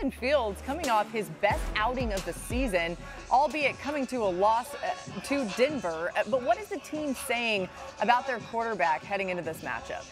Justin Fields coming off his best outing of the season, albeit coming to a loss to Denver. But what is the team saying about their quarterback heading into this matchup?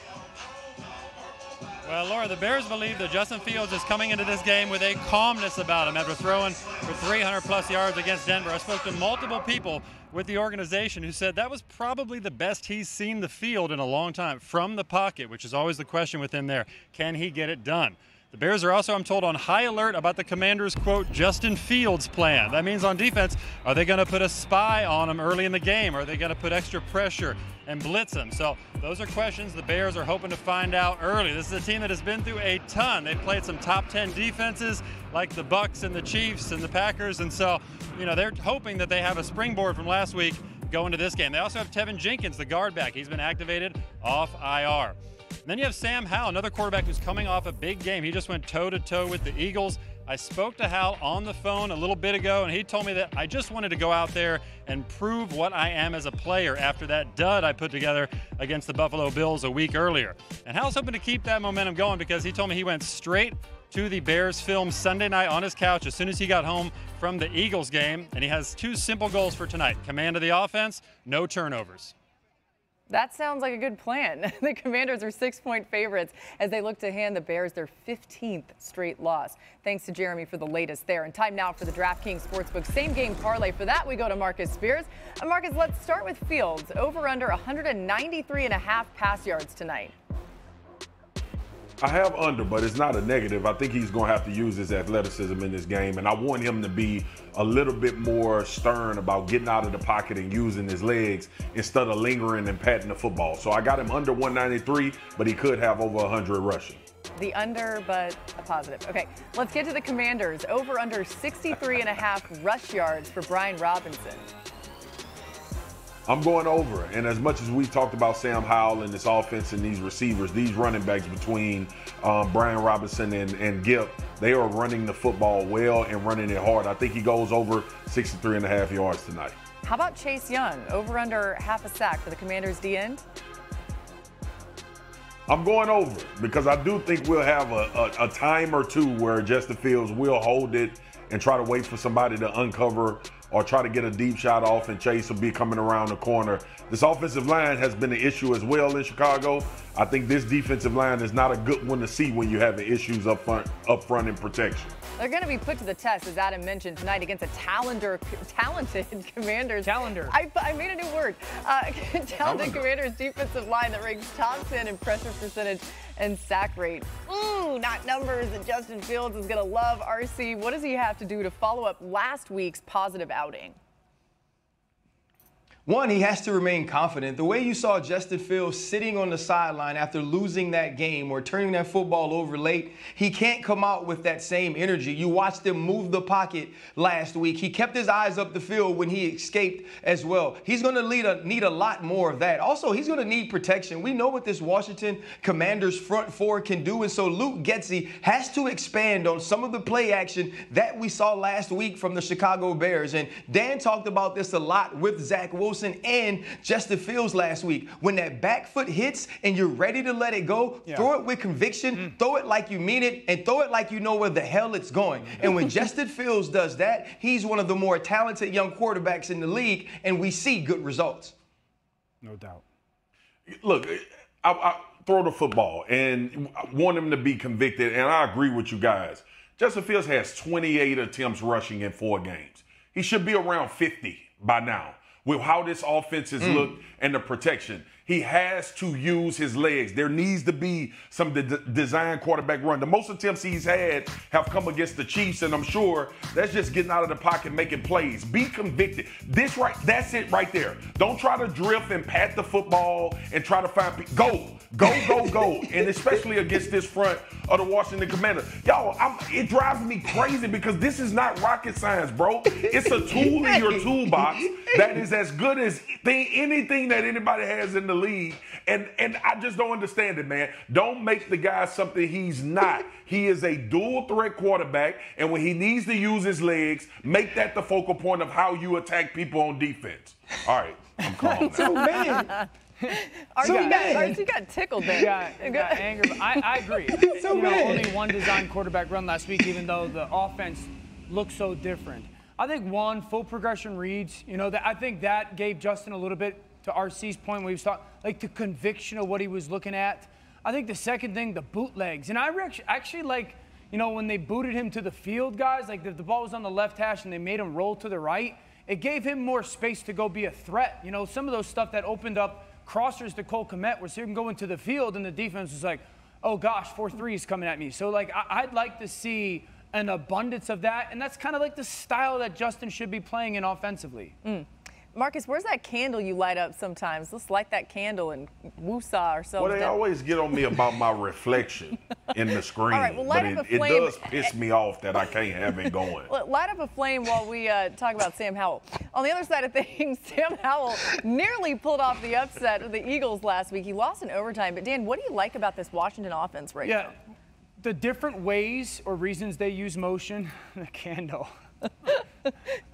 Well, Laura, the Bears believe that Justin Fields is coming into this game with a calmness about him after throwing for 300-plus yards against Denver. I spoke to multiple people with the organization who said that was probably the best he's seen the field in a long time from the pocket, which is always the question with him there. Can he get it done? The Bears are also, I'm told, on high alert about the Commanders' quote, Justin Fields plan. That means on defense, are they going to put a spy on him early in the game? Are they going to put extra pressure and blitz him? So those are questions the Bears are hoping to find out early. This is a team that has been through a ton. They've played some top 10 defenses like the Bucs and the Chiefs and the Packers. And so, you know, they're hoping that they have a springboard from last week going to this game. They also have Tevin Jenkins, the guard back. He's been activated off IR. And then you have Sam Howell, another quarterback who's coming off a big game. He just went toe-to-toe with the Eagles. I spoke to Howell on the phone a little bit ago, and he told me that I just wanted to go out there and prove what I am as a player after that dud I put together against the Buffalo Bills a week earlier. And Howell's hoping to keep that momentum going because he told me he went straight to the Bears film Sunday night on his couch as soon as he got home from the Eagles game, and he has two simple goals for tonight: command of the offense, no turnovers. That sounds like a good plan. The Commanders are 6-point favorites as they look to hand the Bears their 15th straight loss. Thanks to Jeremy for the latest there. And time now for the DraftKings Sportsbook same-game parlay. For that, we go to Marcus Spears. Marcus, let's start with Fields. Over under 193.5 pass yards tonight. I have under, but it's not a negative. I think he's going to have to use his athleticism in this game, and I want him to be a little bit more stern about getting out of the pocket and using his legs instead of lingering and patting the football. So I got him under 193, but he could have over 100 rushing. The under, but a positive. Okay, let's get to the Commanders. Over under 63.5 rush yards for Brian Robinson. I'm going over, and as much as we talked about Sam Howell and this offense and these receivers, these running backs between Brian Robinson and Gipp, they are running the football well and running it hard. I think he goes over 63.5 yards tonight. How about Chase Young? Over under half a sack for the Commanders D end? I'm going over because I do think we'll have a time or two where Justin Fields will hold it and try to wait for somebody to uncover or try to get a deep shot off, and Chase will be coming around the corner. This offensive line has been an issue as well in Chicago. I think this defensive line is not a good one to see when you're having issues up front in protection. They're going to be put to the test, as Adam mentioned, tonight against a talented Commanders. Calendar. I made a new word. Talented Commanders defensive line that ranks top 10 in pressure percentage and sack rate. Ooh, not numbers that Justin Fields is going to love. RC, what does he have to do to follow up last week's positive outing? One, he has to remain confident. The way you saw Justin Fields sitting on the sideline after losing that game or turning that football over late, he can't come out with that same energy. You watched him move the pocket last week. He kept his eyes up the field when he escaped as well. He's going to need a lot more of that. Also, he's going to need protection. We know what this Washington Commanders front four can do, and so Luke Getsy has to expand on some of the play action that we saw last week from the Chicago Bears. And Dan talked about this a lot with Zach Wilson and Justin Fields last week. When that back foot hits and you're ready to let it go, throw it with conviction, throw it like you mean it, and throw it like you know where the hell it's going. And when Justin Fields does that, he's one of the more talented young quarterbacks in the league, and we see good results. No doubt. Look, I throw the football and I want him to be convicted, and I agree with you guys. Justin Fields has 28 attempts rushing in 4 games. He should be around 50 by now. With how this offense has looked and the protection, he has to use his legs. There needs to be some design quarterback run. The most attempts he's had have come against the Chiefs, and I'm sure that's just getting out of the pocket, making plays. Be convicted. That's it right there. Don't try to drift and pat the football and try to find people. Go. And especially against this front of the Washington Commanders. Y'all, it drives me crazy because this is not rocket science, bro. It's a tool in your toolbox that is as good as anything that anybody has in the league. And I just don't understand it, man. Don't make the guy something he's not. He is a dual threat quarterback, and when he needs to use his legs, make that the focal point of how you attack people on defense. All right, I'm calm. So, man, RC got tickled there. Got anger. I agree. Only one design quarterback run last week, even though the offense looked so different. I think one, full progression reads. I think that gave Justin a little bit, to RC's point where he was talking, like the conviction of what he was looking at. I think the second thing, the bootlegs. And I actually like, when they booted him to the field, guys, like the ball was on the left hash and they made him roll to the right, it gave him more space to go be a threat. Some of those stuff that opened up crossers to Cole Kmet where he can go into the field and the defense was like, oh gosh, 4 threes coming at me. So like I'd like to see an abundance of that, and that's kind of like the style that Justin should be playing in offensively. Marcus, where's that candle you light up sometimes? Let's light that candle and woo-saw ourselves. Well, they down. always get on me about my reflection in the screen. All right, well, but it does piss me off that I can't have it going. Light up a flame while we talk about Sam Howell. On the other side of things, Sam Howell nearly pulled off the upset of the Eagles last week. He lost in overtime. But, Dan, what do you like about this Washington offense right now? The different ways or reasons they use motion, the candle.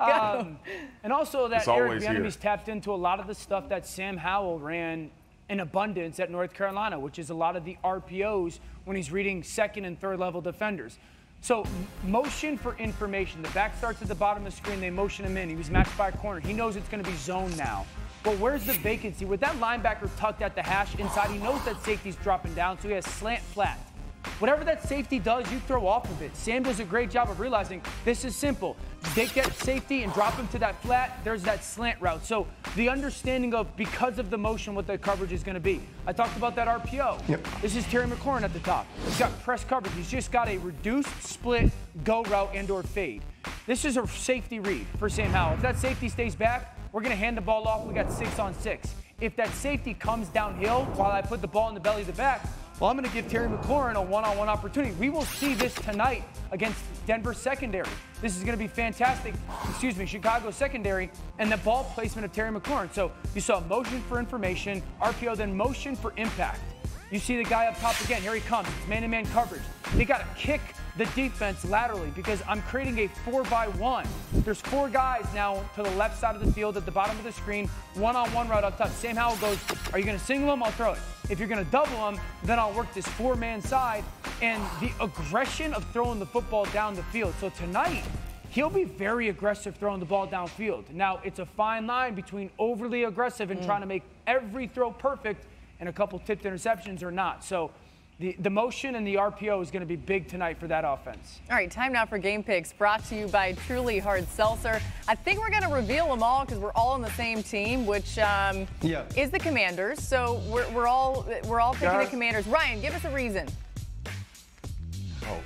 And also that Eric Bieniemy's tapped into a lot of the stuff that Sam Howell ran in abundance at North Carolina, which is a lot of the RPOs when he's reading second and third level defenders. So motion for information. The back starts at the bottom of the screen. They motion him in. He was matched by a corner. He knows it's going to be zone now. But where's the vacancy? With that linebacker tucked at the hash inside, he knows that safety's dropping down, so he has slant flat. Whatever that safety does, you throw off of it. Sam does a great job of realizing this is simple. They get safety and drop him to that flat, there's that slant route. So the understanding of, because of the motion, what the coverage is going to be. I talked about that RPO. Yep. This is Terry McLaurin at the top. He's got press coverage. He's just got a reduced, split, go route and or fade. This is a safety read for Sam Howell. If that safety stays back, we're going to hand the ball off. We got 6-on-6. If that safety comes downhill while I put the ball in the belly of the back, well, I'm going to give Terry McLaurin a one-on-one opportunity. We will see this tonight against Denver secondary. This is going to be fantastic. Chicago secondary and the ball placement of Terry McLaurin. So you saw motion for information, RPO, then motion for impact. You see the guy up top again. Here he comes. It's man-to-man coverage. They got to kick the defense laterally because I'm creating a 4-by-1. There's 4 guys now to the left side of the field at the bottom of the screen, one-on-one route up top. Sam Howell goes, are you going to single him? I'll throw it. If you're going to double him, then I'll work this 4-man side and the aggression of throwing the football down the field. So tonight, he'll be very aggressive throwing the ball downfield. Now, it's a fine line between overly aggressive and trying to make every throw perfect and a couple tipped interceptions or not. So the motion and the RPO is going to be big tonight for that offense. All right, time now for Game Picks, brought to you by Truly Hard Seltzer. I think we're going to reveal them all because we're all on the same team, which is the Commanders. So we're all picking the Commanders. Ryan, give us a reason.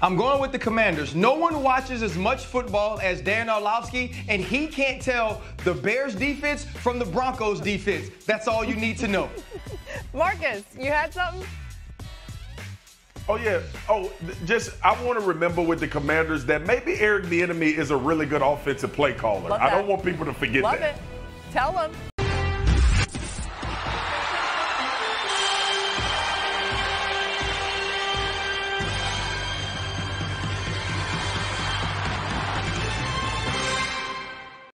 I'm going with the Commanders. No one watches as much football as Dan Orlovsky, and he can't tell the Bears defense from the Broncos defense. That's all you need to know. Marcus, you had something? Oh, yeah. I want to remember with the Commanders that maybe Eric Bieniemy is a really good offensive play caller. I don't want people to forget that. Love it. Tell them.